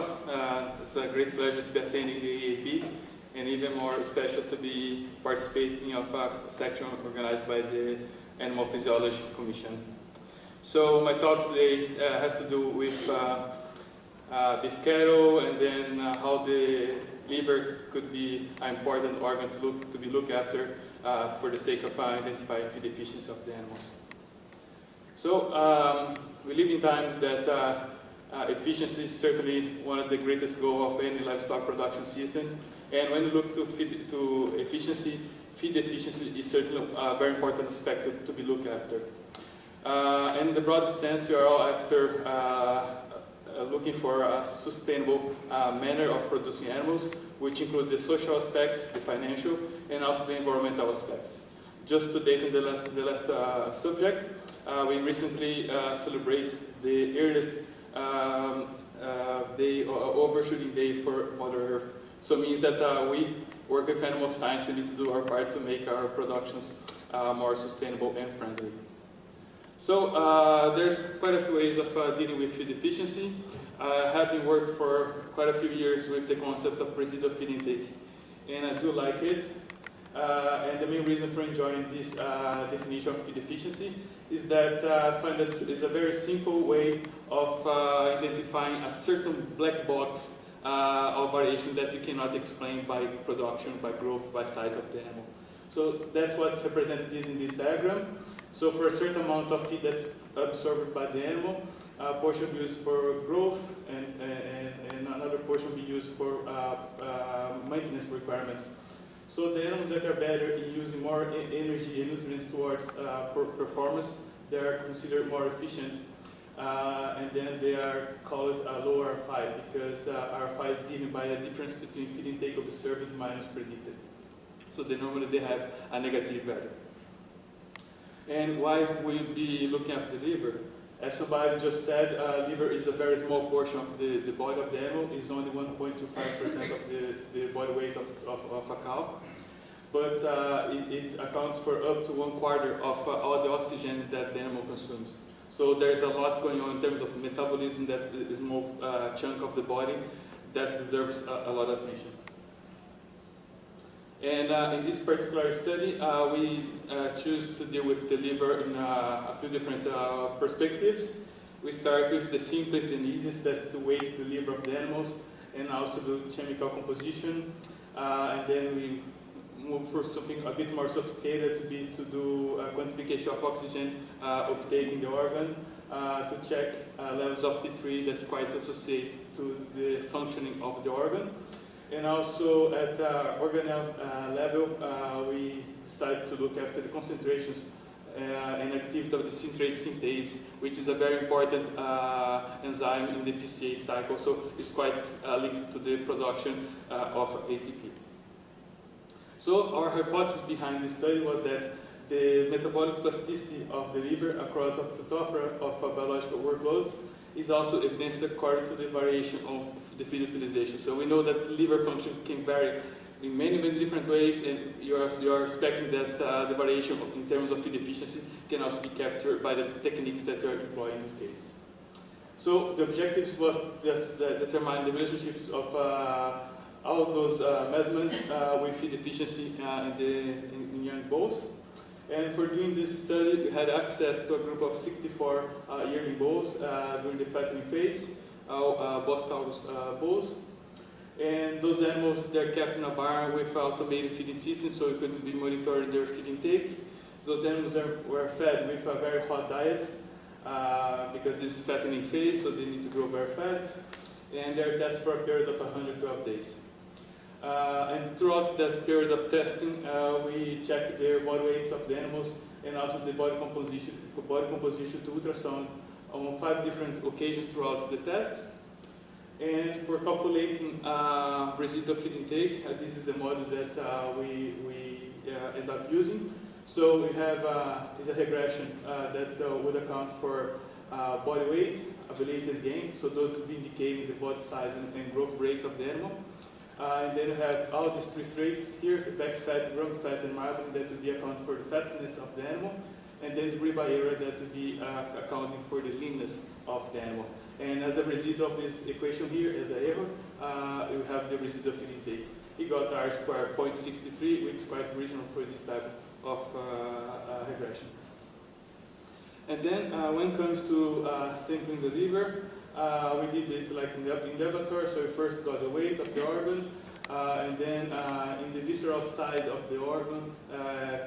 us. It's a great pleasure to be attending the EAAP, and even more special to be participating of a section organized by the Animal Physiology Commission. So my talk today has to do with beef cattle, and then how the liver could be an important organ to be looked after for the sake of identifying feed deficiency of the animals. So we live in times that efficiency is certainly one of the greatest goals of any livestock production system. And when you look to efficiency, feed efficiency is certainly a very important aspect to be looked after. In the broad sense, we are all after looking for a sustainable manner of producing animals, which include the social aspects, the financial, and also the environmental aspects. Just to date on the last subject, we recently celebrate the earliest day, overshooting day for Mother Earth. So it means that we work with animal science, we need to do our part to make our productions more sustainable and friendly. So there's quite a few ways of dealing with feed deficiency. I have been working for quite a few years with the concept of residual feed intake, and I do like it. And the main reason for enjoying this definition of feed deficiency is that I find that it's a very simple way of identifying a certain black box of variation that you cannot explain by production, by growth, by size of the animal. So that's what's represented in this diagram. So for a certain amount of feed that's absorbed by the animal, a portion will be used for growth, and another portion will be used for maintenance requirements. So the animals that are better in using more energy and nutrients towards performance, they are considered more efficient, and then they are called low RFI, because RFI is given by a difference between feed intake observed minus predicted. So normally they have a negative value. And why will you be looking at the liver? As somebody just said, liver is a very small portion of the body of the animal. It's only 1.25% of the body weight of a cow. But it accounts for up to 1/4 of all the oxygen that the animal consumes. So there's a lot going on in terms of metabolism, that is a small chunk of the body that deserves a lot of attention. And in this particular study, we choose to deal with the liver in a few different perspectives. We start with the simplest and easiest, that's to weight the liver of the animals, and also do chemical composition. And then we move for something a bit more sophisticated to do quantification of oxygen uptake in the organ, to check levels of T3 that's quite associated to the functioning of the organ. And also at organelle level, we decide to look after the concentrations and activity of the citrate synthase, which is a very important enzyme in the PCA cycle, so it's quite linked to the production of ATP. So our hypothesis behind this study was that the metabolic plasticity of the liver across a plethora of biological workloads is also evidenced according to the variation of the feed utilization. So we know that liver function can vary in many different ways, and you are expecting that the variation in terms of feed efficiency can also be captured by the techniques that you are employing in this case. So the objectives was just determine the relationships of all those measurements with feed efficiency in young bulls. And for doing this study, we had access to a group of 64 yearling bulls during the fattening phase, Bostaurus bulls. And those animals, they're kept in a barn with automated feeding system, so we could be monitoring their feed intake. Those animals were fed with a very hot diet because this is fattening phase, so they need to grow very fast. And they're tested for a period of 112 days. And throughout that period of testing, we checked the body weights of the animals and also the body composition to ultrasound on 5 different occasions throughout the test. And for calculating residual feed intake, this is the model that we end up using. So we have is a regression that would account for body weight, ability gain. So those would be indicating the body size and growth rate of the animal. And then we have all these 3 traits here, the back fat, rump fat, and marbling, that would be accounting for the fatness of the animal. And then the rib area, that would be accounting for the leanness of the animal. And as a result of this equation here, as an error, you have the residual feed intake. He got R squared 0.63, which is quite reasonable for this type of regression. And then when it comes to sampling the liver, we did it like in laboratory. So we first got the weight of the organ, and then in the visceral side of the organ,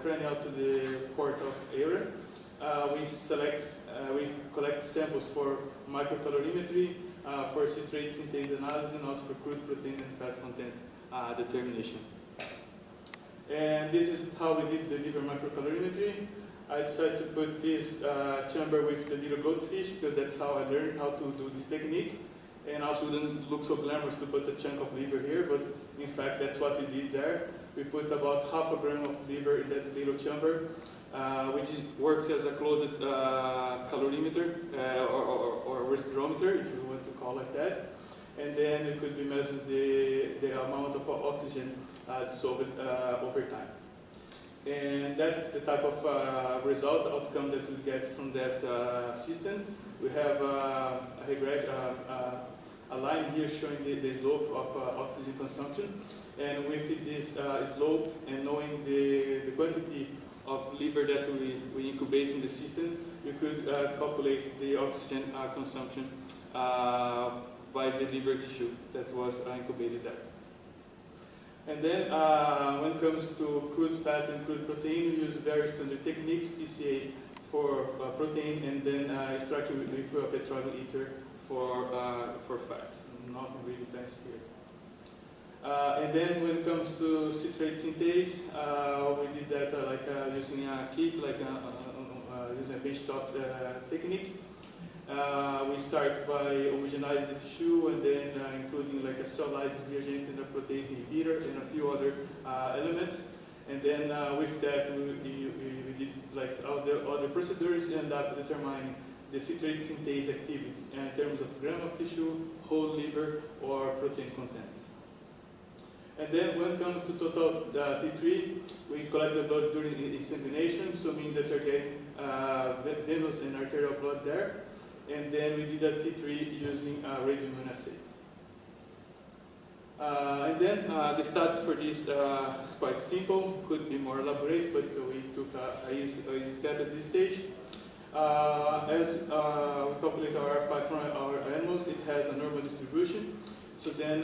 cranial to the port of area, we collect samples for micro-calorimetry, for citrate synthase analysis, and also for crude protein and fat content determination. And this is how we did the liver micro-calorimetry. I decided to put this chamber with the little goldfish because that's how I learned how to do this technique. And also it didn't look so glamorous to put a chunk of liver here, but in fact that's what we did there. We put about half a gram of liver in that little chamber, which works as a closed calorimeter or respirometer, if you want to call it like that. And then it could be measured the amount of oxygen dissolved over time. And that's the type of outcome that we get from that system. We have a line here showing the slope of oxygen consumption. And with this slope and knowing the quantity of liver that we incubate in the system, you could calculate the oxygen consumption by the liver tissue that was incubated there. And then when it comes to crude fat and crude protein, we use very standard techniques, PCA for protein, and then extraction with a petroleum ether for fat. Nothing really fancy here. And then when it comes to citrate synthase, we did that using a kit, using a benchtop technique. We start by homogenizing the tissue and then including like a cell lysis reagent and a protease inhibitor and a few other elements. And then with that, we did like all the procedures and up determining the citrate synthase activity in terms of gram of tissue, whole liver, or protein content. And then when it comes to total T3, we collect the blood during insemination, so it means that you're getting venous and arterial blood there. And then we did a T3 using radioimmunoassay. And then the stats for this is quite simple, could be more elaborate, but we took a easy step at this stage. As we calculate our R5 from our animals, it has a normal distribution. So then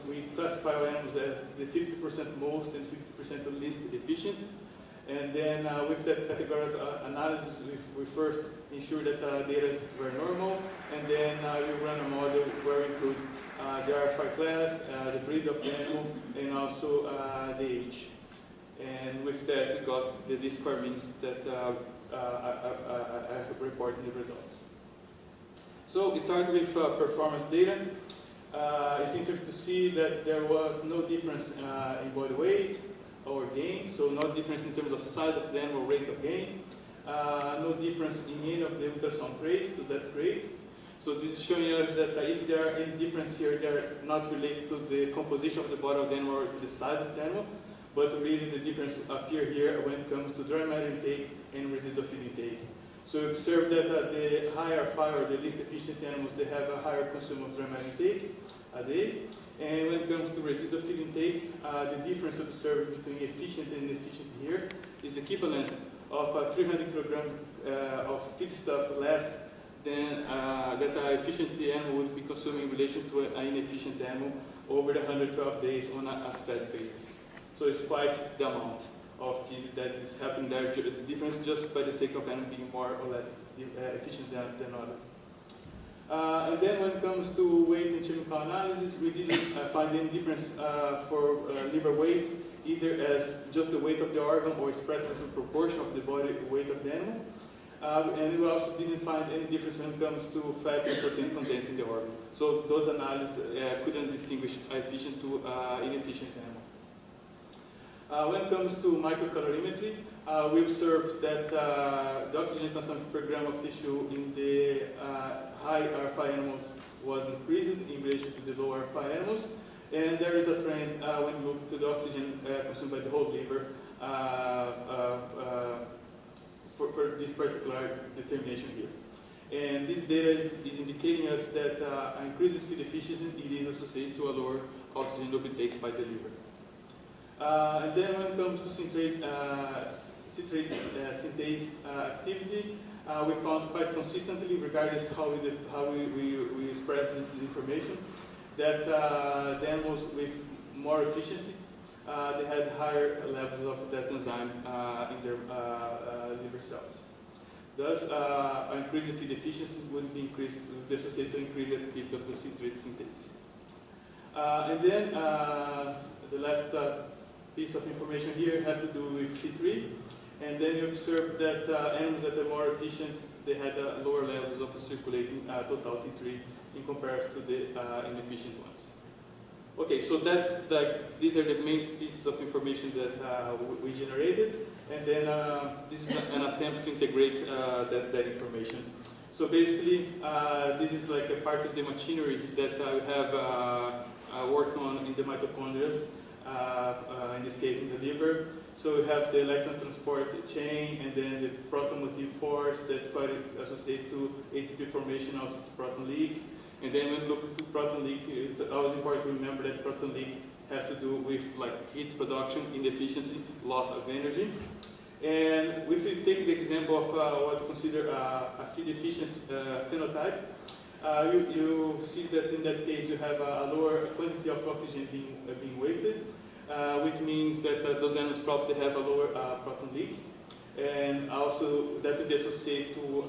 we classify our animals as the 50% most and 50% least efficient. And then with that categorical analysis, we first ensure that data were normal, and then we run a model where we include the R5 class, the breed of the animal, and also the age. And with that, we got the D-square means that I report in the results. So we start with performance data. It's interesting to see that there was no difference in body weight or gain, so no difference in terms of size of the animal, rate of gain, no difference in any of the ultrasound traits, so that's great. So this is showing us that if there are any difference here, they're not related to the composition of the body of the animal or to the size of the animal, but really the difference appear here when it comes to dry matter intake and residual feed intake. So we observe that the higher R5 or the least efficient animals, they have a higher consumption of dry matter intake a day. And when it comes to residual feed intake, the difference observed between efficient and inefficient here is equivalent of 300 kilograms of feedstuff less than that an efficient animal would be consuming in relation to an inefficient animal over the 112 days on a fed basis. So it's quite the amount of feed that is happening there, the difference just by the sake of animal being more or less efficient than others. And then when it comes to weight and chemical analysis, we didn't find any difference for liver weight, either as just the weight of the organ or expressed as a proportion of the body weight of the animal. And we also didn't find any difference when it comes to fat and protein content in the organ. So those analyses couldn't distinguish efficient to inefficient animal. When it comes to micro-calorimetry, we observed that the oxygen consumption per gram of tissue in the high R5 animals was increasing in relation to the low R5 animals. And there is a trend when you look to the oxygen consumed by the whole liver for this particular determination here. And this data is indicating us that increased feed efficiency is associated to a lower oxygen uptake by the liver. And then when it comes to citrate synthase activity, we found quite consistently, regardless how we express this information, that the animals with more efficiency, they had higher levels of that enzyme in their liver cells. Thus, increased feed efficiency would be associated to increased activity of the citrate synthase. And then the last piece of information here has to do with T3. And then you observe that animals that are more efficient, they had lower levels of circulating total T3 in comparison to the inefficient ones. Okay, so these are the main pieces of information that we generated, and then this is an attempt to integrate that information. So basically, this is like a part of the machinery that we have worked on in the mitochondria, in this case in the liver. So we have the electron transport chain, and then the proton motive force that's quite associated to ATP formation, also to proton leak. And then when we look at proton leak, it's always important to remember that proton leak has to do with like heat production, inefficiency, loss of energy. And if we take the example of what we consider a feed efficiency phenotype, you see that in that case you have a lower quantity of oxygen being wasted, which means that those animals probably have a lower proton leak. And also that would be associated to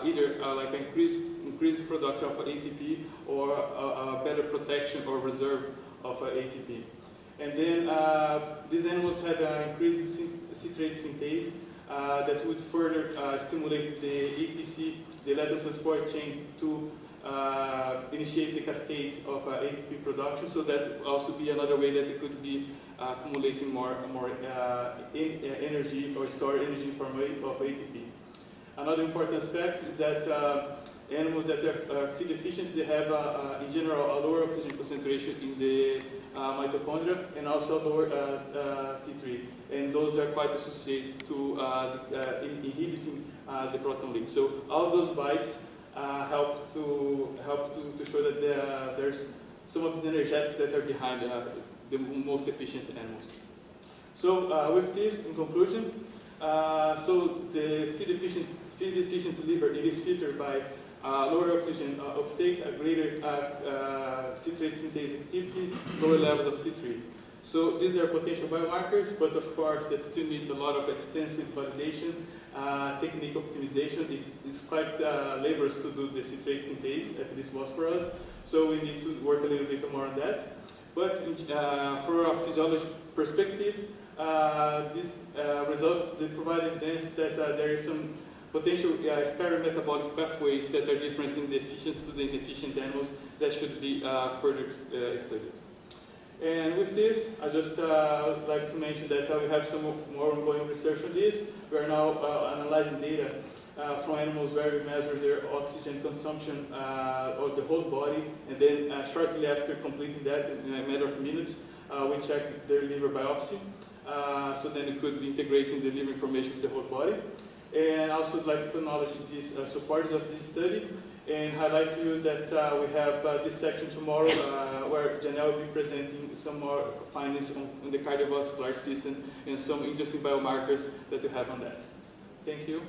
either like increased production of ATP or a better protection or reserve of ATP. And then these animals had increased citrate synthase that would further stimulate the ETC, the electron transport chain, to initiate the cascade of ATP production. So that would also be another way that it could be accumulating more energy or store energy in form of ATP. Another important aspect is that animals that are feed efficient, they have in general a lower oxygen concentration in the mitochondria and also lower T3, and those are quite associated to inhibiting the proton leak. So all those bites help to show that there's some of the energetics that are behind the most efficient animals. So with this, in conclusion, so the feed efficient liver, it is filtered by lower oxygen uptake, a greater citrate synthase activity, lower levels of T3. So these are potential biomarkers, but of course that still need a lot of extensive validation, technique optimization. It is quite laborious to do the citrate synthase, at least was for us. So we need to work a little bit more on that. But for a physiology perspective, these results, they provide evidence that there is some potential metabolic pathways that are different in the efficient to the inefficient animals that should be further studied. And with this, I just would like to mention that we have some more ongoing research on this. We are now analyzing data from animals where we measure their oxygen consumption of the whole body, and then shortly after completing that, in a matter of minutes, we check their liver biopsy. So then it could be integrating the liver information with the whole body. And I also would like to acknowledge these supporters of this study and highlight to you that we have this section tomorrow where Janelle will be presenting some more findings on the cardiovascular system and some interesting biomarkers that we have on that. Thank you.